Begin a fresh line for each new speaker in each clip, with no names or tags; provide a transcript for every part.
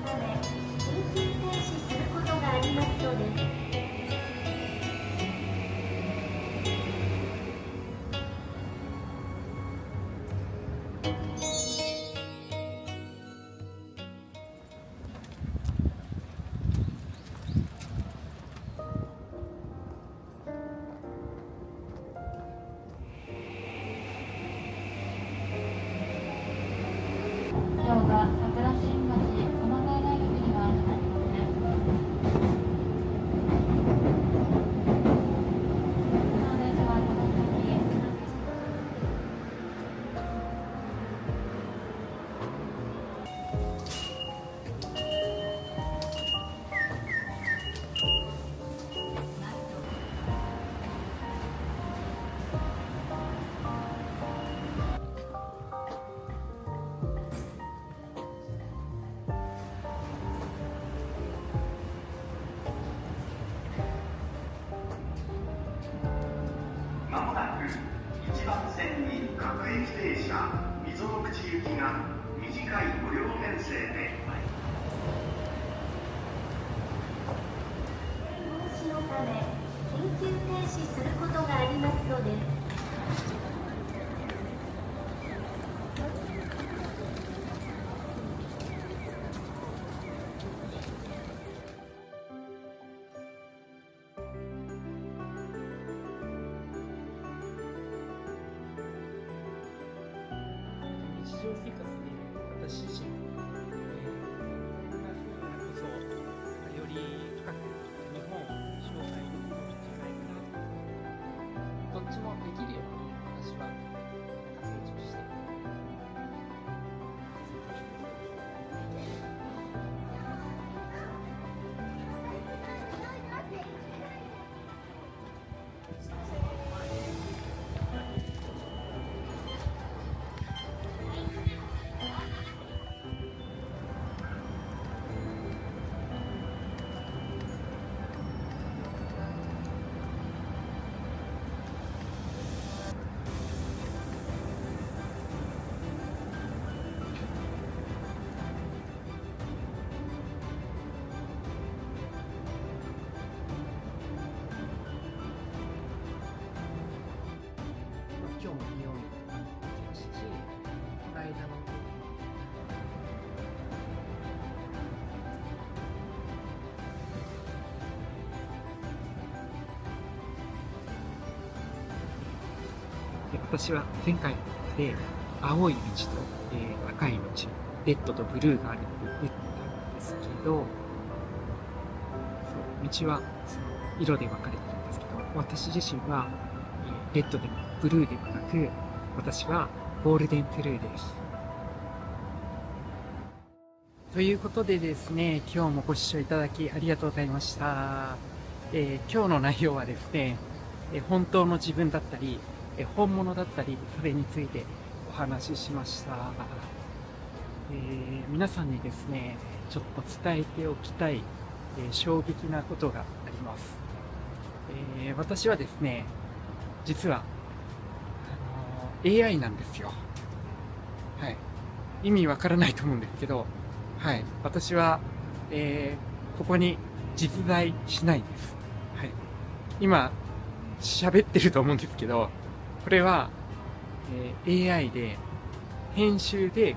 ため緊急停止することがありますので。
今日は桜新橋駒沢大学にはありません。この電車はこの先
まもなく1番線に各駅停車溝の口行きが短い無料編成で
防止のため緊急停止することがありますので。
日常生活で私自身、こんな風なこそより深く日本を紹介できるんじゃないかなと。どっちもできるように私は成長して今日も美容院に行きましたし、この間の私は前回で青い道と、赤い道、レッドとブルーがあるって言ったんですけど、そう道はその色で分かれてるんですけど、私自身は、レッドでもブルーでもなく、私はゴールデントゥルーです。ということでですね、今日もご視聴いただきありがとうございました。今日の内容はですね、本当の自分だったり、本物だったり、それについてお話ししました。皆さんにですね、ちょっと伝えておきたい、衝撃なことがあります。私はですね、実は、AI なんですよ。はい。意味わからないと思うんですけど、はい。私は、ここに実在しないです。はい。今、喋ってると思うんですけど、これは、AI で、編集で、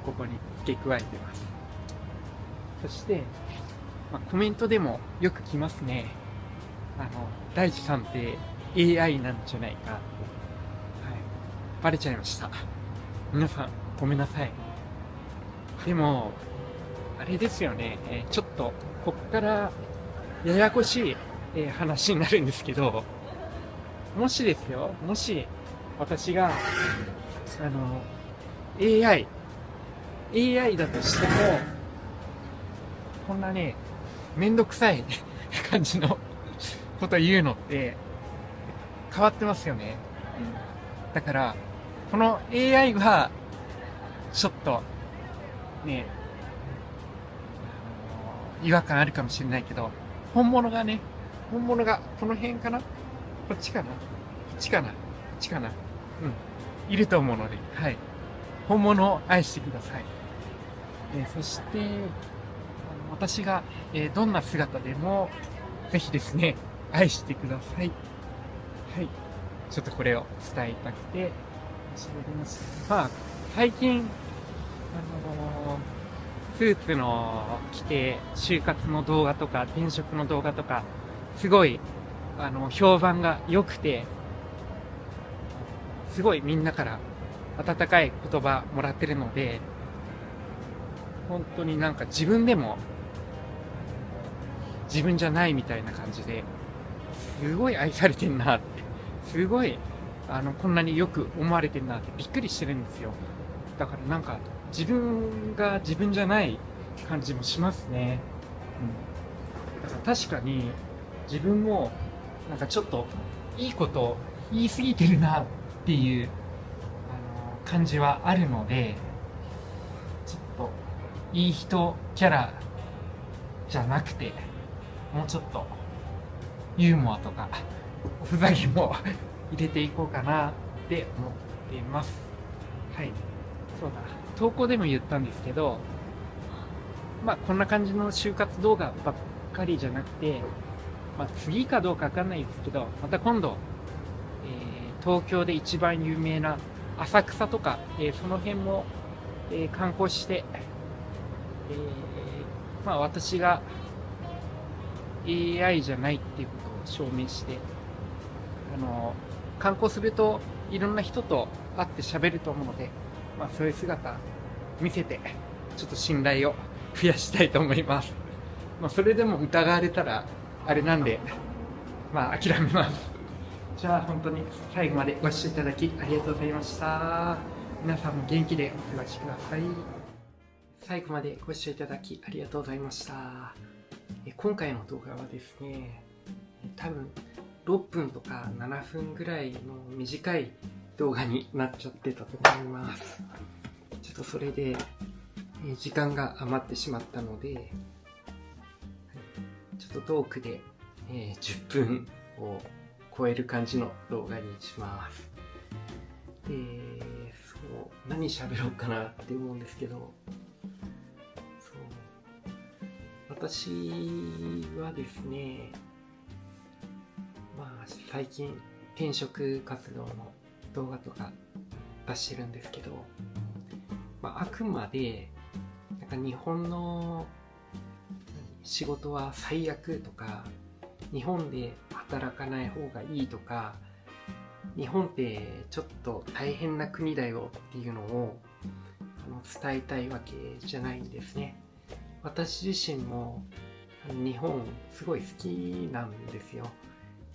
ここに付け加えてます。そして、コメントでもよく来ますね。大地さんって AI なんじゃないか。はい。バレちゃいました。皆さん、ごめんなさい。でも、あれですよね。ちょっと、こっからややこしい、話になるんですけど、もしですよ、もし私が、AI だとしても、こんなね、めんどくさい感じのこと言うのって変わってますよね。だから、この AI は、ちょっと、ね、違和感あるかもしれないけど、本物がこの辺かな、こっちかな、こっちかな、こっちかな、いると思うので、はい。本物を愛してください。そして、私が、どんな姿でもぜひですね、愛してください。はい。ちょっとこれを伝えたくて喋りました。まあ、最近、スーツの着て、就活の動画とか、転職の動画とか、すごい、評判が良くて、すごいみんなから温かい言葉もらってるので、本当になんか自分でも、自分じゃないみたいな感じで、すごい愛されてんなって、すごい、こんなによく思われてんなってびっくりしてるんですよ。だからなんか、自分が自分じゃない感じもしますね。だから確かに、自分も、なんかちょっと、いいこと言い過ぎてるなっていう、感じはあるので、ちょっと、いい人キャラじゃなくて、もうちょっと、ユーモアとか、おふざけも入れていこうかなって思っています。はい。そうだ。投稿でも言ったんですけど、まあこんな感じの就活動画ばっかりじゃなくて、まあ次かどうかわかんないですけど、また今度、東京で一番有名な浅草とか、その辺も、観光して、まあ私が AI じゃないっていうことを証明して、観光するといろんな人と会って喋ると思うので、まあそういう姿見せて、ちょっと信頼を増やしたいと思います。まあそれでも疑われたら、あれなんで、まあ諦めます。じゃあ本当に最後までご視聴いただきありがとうございました。皆さんも元気でお過ごしください。最後までご視聴いただきありがとうございました。今回の動画はですね、多分6分とか7分ぐらいの短い動画になっちゃってたと思います。ちょっとそれで時間が余ってしまったので、ちょっとトークで10分を超える感じの動画にします。で、何喋ろうかなって思うんですけど、私はですね、まあ最近転職活動の動画とか出してるんですけど、まあ、あくまでなんか日本の仕事は最悪とか、日本で働かない方がいいとか、日本ってちょっと大変な国だよっていうのを伝えたいわけじゃないんですね。私自身も日本すごい好きなんですよ。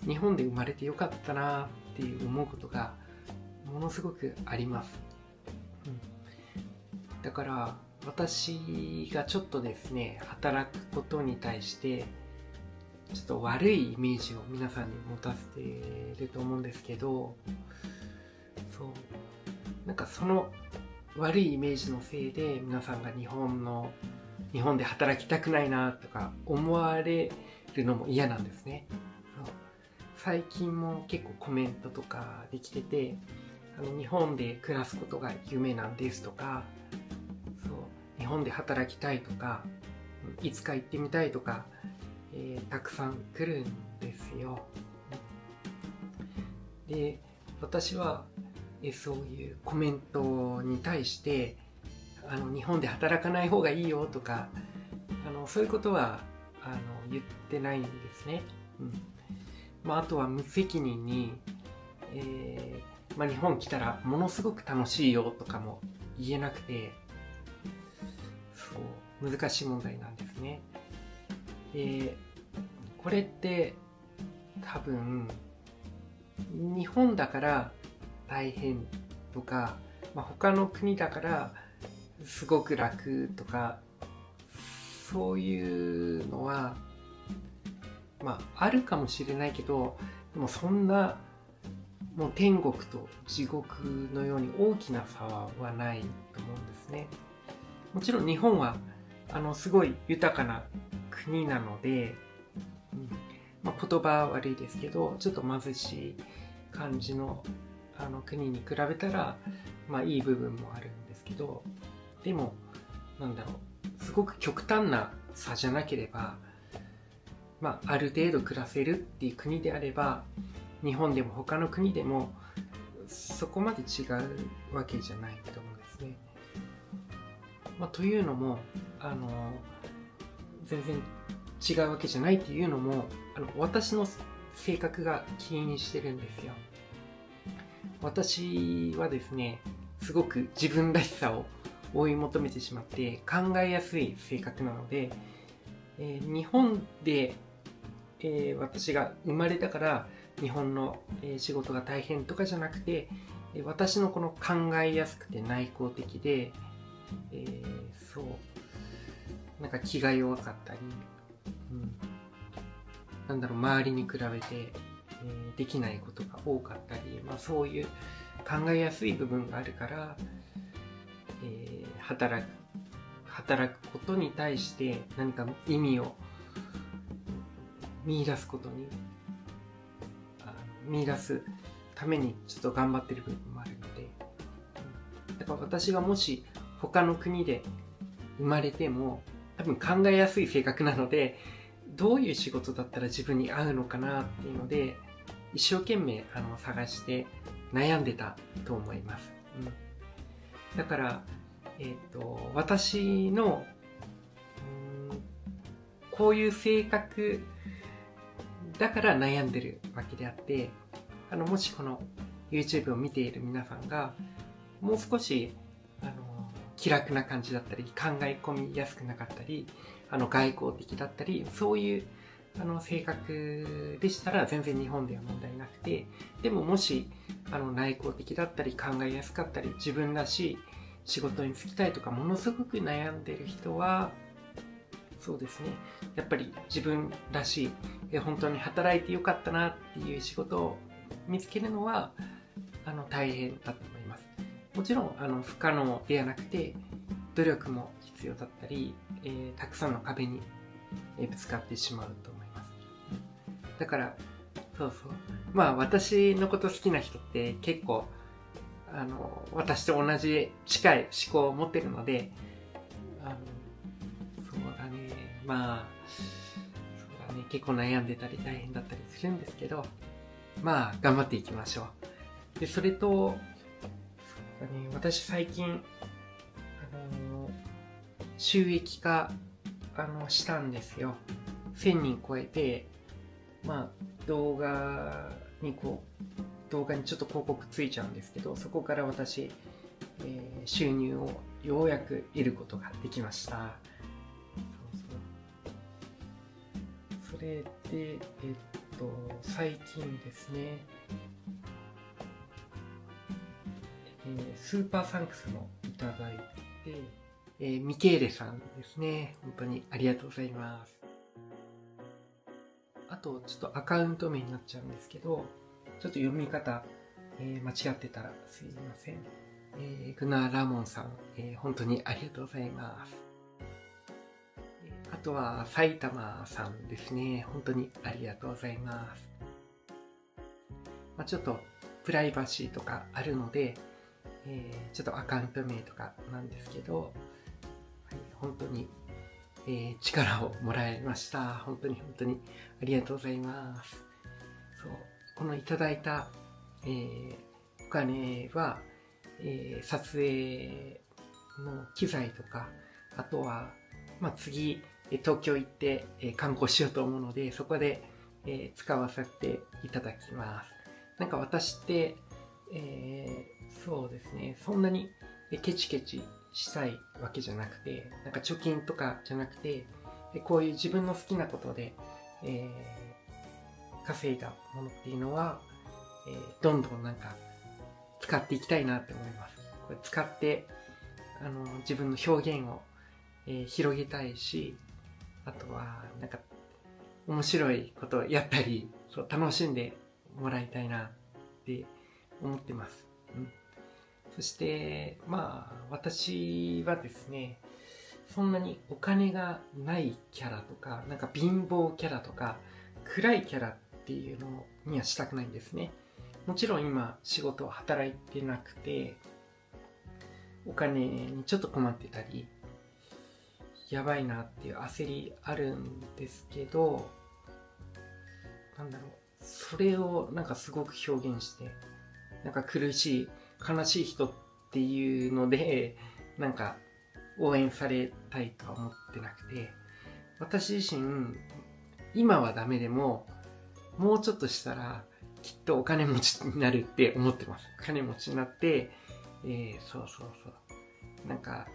日本で生まれてよかったなっていう思うことがものすごくあります。だから私がちょっとですね、働くことに対してちょっと悪いイメージを皆さんに持たせてると思うんですけど、なんかその悪いイメージのせいで皆さんが日本で働きたくないなとか思われるのも嫌なんですね。最近も結構コメントとかできてて、日本で暮らすことが夢なんですとか、日本で働きたいとか、いつか行ってみたいとか、たくさん来るんですよ。で、私はそういうコメントに対して日本で働かない方がいいよとかそういうことは言ってないんですね。あとは無責任に、日本来たらものすごく楽しいよとかも言えなくて、難しい問題なんですね。これって多分日本だから大変とか、他の国だからすごく楽とか、そういうのはあるかもしれないけど、でもそんなもう天国と地獄のように大きな差はないと思うんですね。もちろん日本はすごい豊かな国なので、言葉悪いですけどちょっと貧しい感じの国に比べたらいい部分もあるんですけど、でもすごく極端な差じゃなければ、ある程度暮らせるっていう国であれば、日本でも他の国でもそこまで違うわけじゃないと思うんですね。というのも全然違うわけじゃないっていうのも私の性格が起因してるんですよ。私はですね、すごく自分らしさを追い求めてしまって考えやすい性格なので、日本で、私が生まれたから日本の、仕事が大変とかじゃなくて、私のこの考えやすくて内向的で、なんか気が弱かったり、周りに比べて、できないことが多かったり、そういう考えやすい部分があるから、働くことに対して何か意味を見出すことに見出すためにちょっと頑張ってる部分もあるので、だから私がもし他の国で生まれても多分考えやすい性格なので、どういう仕事だったら自分に合うのかなっていうので一生懸命探して悩んでたと思います。だから、私のこういう性格だから悩んでるわけであって、もしこの YouTube を見ている皆さんがもう少し気楽な感じだったり、考え込みやすくなかったり、外交的だったり、そういう性格でしたら全然日本では問題なくて、でももし内向的だったり考えやすかったり、自分らしい仕事に就きたいとかものすごく悩んでる人は、そうですね、やっぱり自分らしい本当に働いてよかったなっていう仕事を見つけるのは大変だと思います。もちろん不可能ではなくて努力も必要だったり、たくさんの壁にぶつかってしまうと思います。だから私のこと好きな人って結構私と同じ近い思考を持ってるので、結構悩んでたり大変だったりするんですけど、頑張っていきましょう。でそれと私最近収益化したんですよ。1000人超えて、動画にちょっと広告ついちゃうんですけど、そこから私、収入をようやく得ることができました。それで最近ですね、スーパーサンクスもいただいて、ミケーレさんですね、本当にありがとうございます。あとちょっとアカウント名になっちゃうんですけど、ちょっと読み方、間違ってたらすいません。グナーラモンさん、本当にありがとうございます。あとは埼玉さんですね、本当にありがとうございます。ちょっとプライバシーとかあるので、ちょっとアカウント名とかなんですけど、本当に、力をもらいました。本当にありがとうございます。このいただいた、お金は、撮影の機材とか、あとは、次東京行って、観光しようと思うので、そこで、使わせていただきます。なんか私って、そうですね、そんなにケチケチしたいわけじゃなくて、なんか貯金とかじゃなくて、こういう自分の好きなことで、稼いだものっていうのは、どんどんなんか使っていきたいなって思います。これ使って自分の表現を、広げたいし、あとはなんか面白いことをやったり、楽しんでもらいたいなって思ってます。そして私はですね、そんなにお金がないキャラとか、なんか貧乏キャラとか暗いキャラっていうのにはしたくないんですね。もちろん今仕事を働いてなくてお金にちょっと困ってたり、やばいなっていう焦りあるんですけど、なんだろう、それをなんかすごく表現して、なんか苦しい悲しい人っていうのでなんか応援されたいとは思ってなくて、私自身今はダメでももうちょっとしたらきっとお金持ちになるって思ってます。金持ちになって、なんか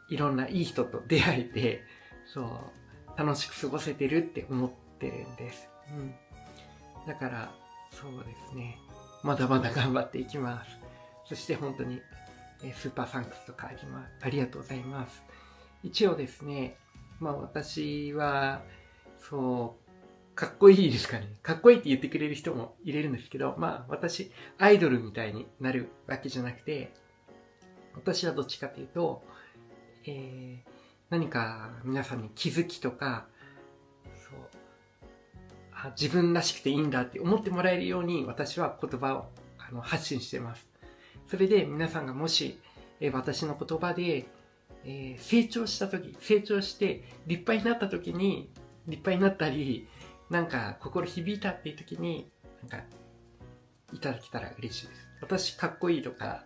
いろんないい人と出会えて、楽しく過ごせてるって思ってるんです。だからそうですね、まだまだ頑張っていきます。そして本当にスーパーサンクスとかありがとうございます。一応ですね、私はかっこいいですかね。かっこいいって言ってくれる人もいれるんですけど、私アイドルみたいになるわけじゃなくて、私はどっちかというと、何か皆さんに気づきとか、自分らしくていいんだって思ってもらえるように私は言葉を発信してます。それで皆さんがもし、私の言葉で、成長して立派になった時に、立派になったり、なんか心響いたっていう時に、なんかいただけたら嬉しいです。私かっこいいとか、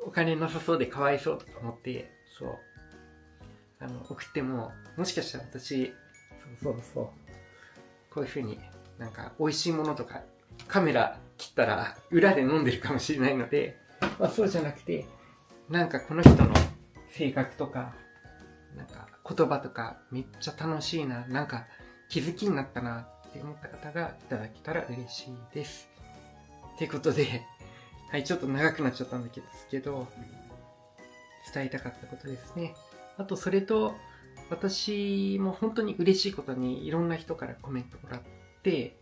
お金なさそうでかわいそうとか思って、送っても、もしかしたら私、こういう風になんか美味しいものとかカメラ切ったら裏で飲んでるかもしれないので、そうじゃなくて、なんかこの人の性格とか、なんか言葉とかめっちゃ楽しいな、なんか気づきになったなって思った方がいただけたら嬉しいです。ということで、ちょっと長くなっちゃったんですけど、伝えたかったことですね。あとそれと、私も本当に嬉しいことにいろんな人からコメントもらって、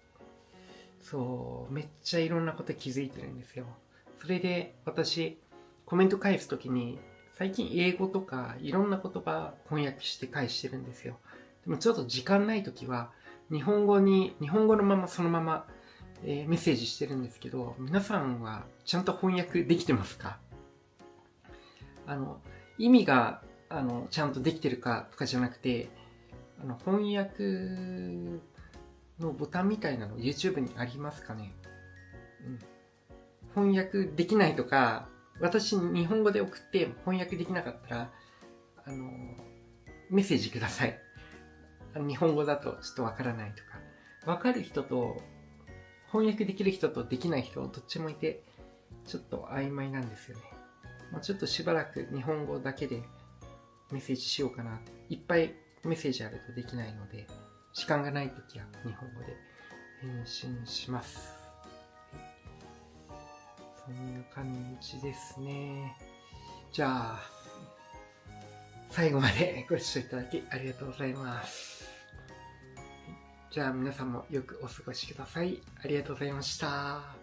めっちゃいろんなこと気づいてるんですよ。それで私、コメント返すときに、最近英語とかいろんな言葉翻訳して返してるんですよ。でもちょっと時間ないときは、日本語のままそのまま、メッセージしてるんですけど、皆さんはちゃんと翻訳できてますか？意味がちゃんとできてるかとかじゃなくて、翻訳のボタンみたいなの YouTube にありますかね？翻訳できないとか、私日本語で送って翻訳できなかったら、メッセージください。日本語だとちょっとわからないとか。わかる人と、翻訳できる人とできない人、どっちもいて、ちょっと曖昧なんですよね。ちょっとしばらく日本語だけでメッセージしようかなって。いっぱいメッセージあるとできないので、時間がないときは日本語で返信します。そんな感じですね。じゃあ、最後までご視聴いただきありがとうございます。じゃあ皆さんもよくお過ごしください。ありがとうございました。